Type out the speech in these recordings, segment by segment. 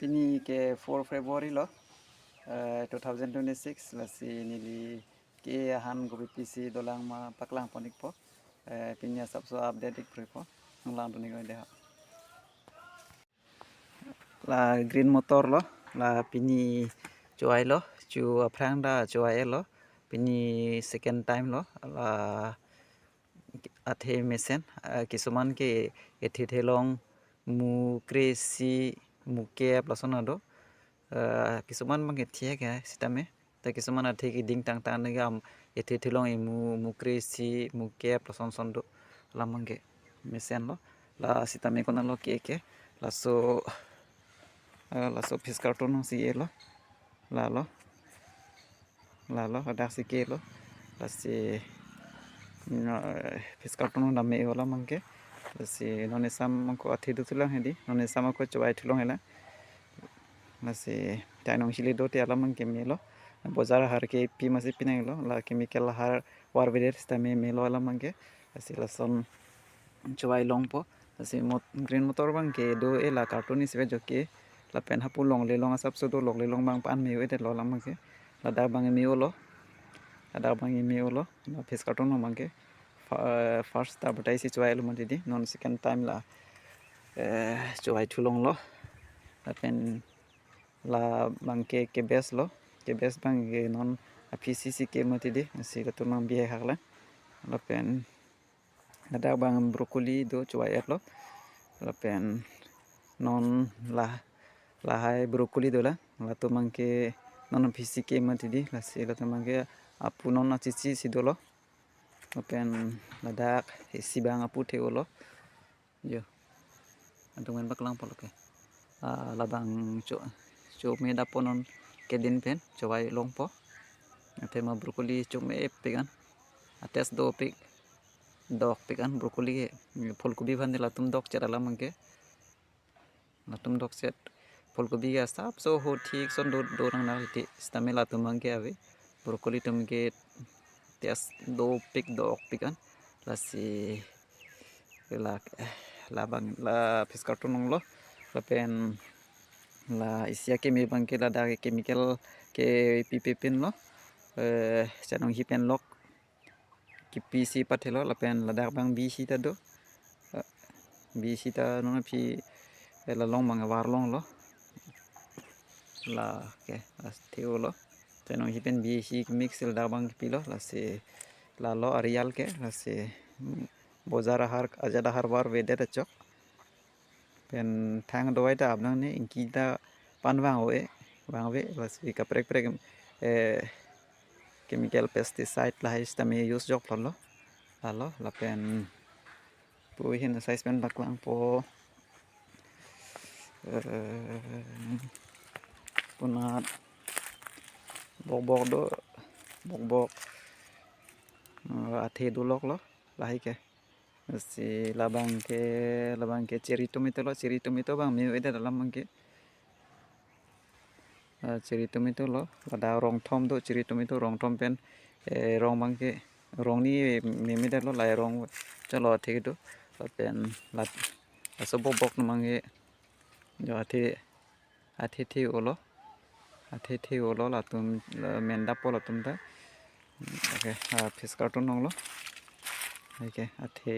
Pini ke 4 February lo 2026 lasi nili ke han go PC dolang ma paklang ponik po pinya sabso update dik po nglang tuni go deha la green motor lo la pini cuai lo cu aprang da cuai lo pini second time lo la athe mesen kisuman ke ethi thelong mu kresi muke plasonado kisuman mang ethi ke sitame ta kisuman athe ki ding tang tang gam ethi thelong mu kresi muke plason sondo lamange mesen lo la sitame kono lo ke laso fis karton si lo la lo ada si ke lo lasi fis karton na me wala mangke lasi none sam ko athi du thulang hedi none sam ko chwai thulong hela lasi tainong sili do te ala mangke melo bozar har ke pi masi pinang lo la chemical har war veder stame melo ala mangke lasi lason chwai long po lasi green motor bang ke do ela carton is ve joke la pen hapu long le long asap so do long le long bang pan me wede lo la mangke la da bang me lo ada bang me lo na fis carton no mangke first ta batai si chwai lo mati di non second time la chwai thulong lo la pen la bangke ke bes bang ke non PCC ke mati di si la to mang bi hakla la pen ada bang broccoli do chwai lo la pen non la hai broccoli do la to mangke non PCC ke mati di la si la to mangke apu non chichi si do lo pen ladak si bang apu the lo yo antung men baklang polo ke la bang cho me da ponon ke din pen chawai long po ate ma broccoli cho me pegan ates do pik dok pegan broccoli ফুলকপি bhan la tum dok chara la mangke la tum dok set ফুলকপি ga sap so ho thik son do nang na ti stamela tum mangke ave broccoli tum ke tes do pik dok pegan la si la bang la fis karton lo la pen la isia ke me bang ke la da chemical ke ppn lo chanong hi pen lok ki pc pathelo la pen la da bang bi si ta do bi si ta no phi la long mang war long lo la ke theo lo chanong hi pen bi si mix la bang pi lo la se la lo arial ke la se bozar har ajada har war wede ta chok pen thang doi ta abnang ne inki ta pan wang we la se ka prek chemical pesticide la ista me use jok lo la pen pu hin size pen baklang po punat bok athe du lok lo la hi ke si labang ke cherry tomato bang me wede dalam mangke cherry tomato lo da rong thom do cherry tomato rong thom pen rong mangke rong ni me da lo lai rong chalo athe do pen la so bok no mangke jo athe olo la tum menda polo tum da okay fis karton nong lo okay athe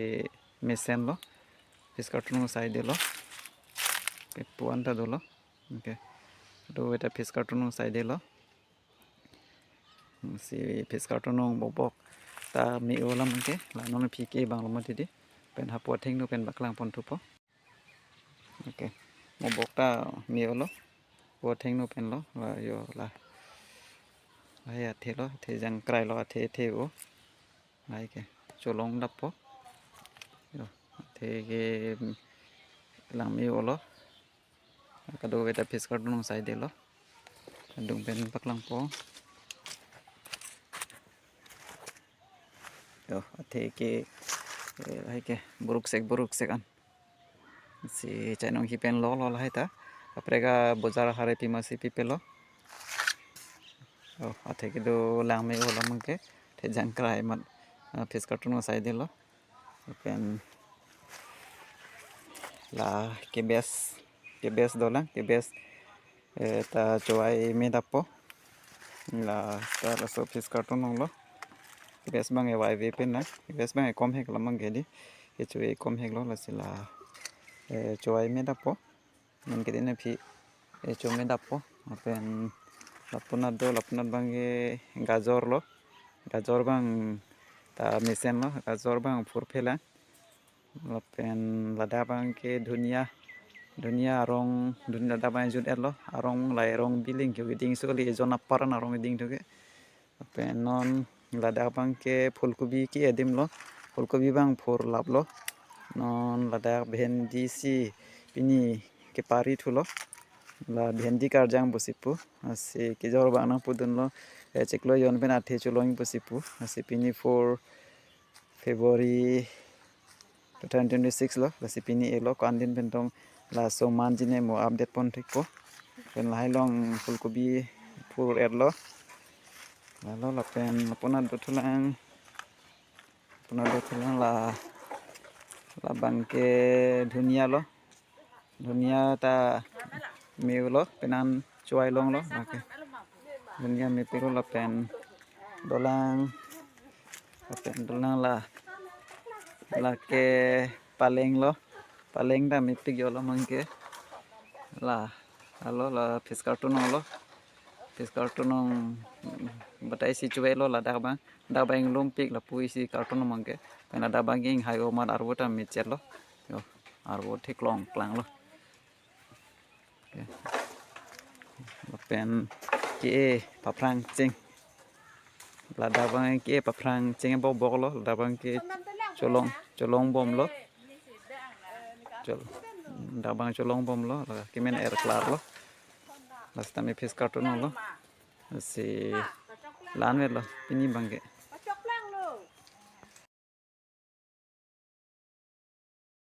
mesen lo fis karton no side lo puan ta do lo okay do eta fis karton no side lo si fis karton no bok ta mi ola mangke la non pike bang lo mati di pen ha po thing no pen baklang pon tu po okay mo bok ta mi olo po thing no pen lo la yo la ai athe lo the jang krai lo athe o ai ke cholong dap po yo the ke lang mi olo ka do eta fis karton no side lo dung pen baklang po yo athe ke ai ke buruk sek an si chainong hi pen lo la ta aprega bozar hare pi masi pi pelo athe ke do lang me ola mangke the jang krai man fis karton no side lo pen la ke bes do lang ke bes ta coai medapo la ta la so pis karton lo bes bang e wai ve pen na bes bang e kom hek la mang ge di ke chui kom hek lo la sila coai medapo man ke din phi co medapo pen lapunat bang e gajor bang ta mesen lo gajor bang phur phela pen lada bang ke dunia rong dunia lada bang jut elo arong lai rong biling ke ding so li zona paran arong ding to ke pen non lada bang ke phulkobi ki edim lo phulkobi bang phur lap lo non lada bhendi si pini ke pari thulo la bhendi karjang bosipu ase ke jor bana pudun lo cheklo yon pen athe chuloing bosipu ase pini 4 February 2026 lo la sipini elo kandin bentong la so manjine mo update pon thik po pen lai long fulkobi pur erlo la la pen pona do thulang la bangke dunia ta meulo penan chuai long lo okay dunia me pero la pen dolang la ke paleng ta me pig yo lo mangke la alo la fish carton batai si chuai lo la da bang lom pig la pui si carton mangke pena da banging hayo man arbota me chelo yo arbo thik long klang lo pen ke paprang ching la da bang ke paprang ching bo bok lo da bang ke cholong bom lo da bang cholong bom lo la kimen air klar lo last time fish carton lo si lan lo pini bangke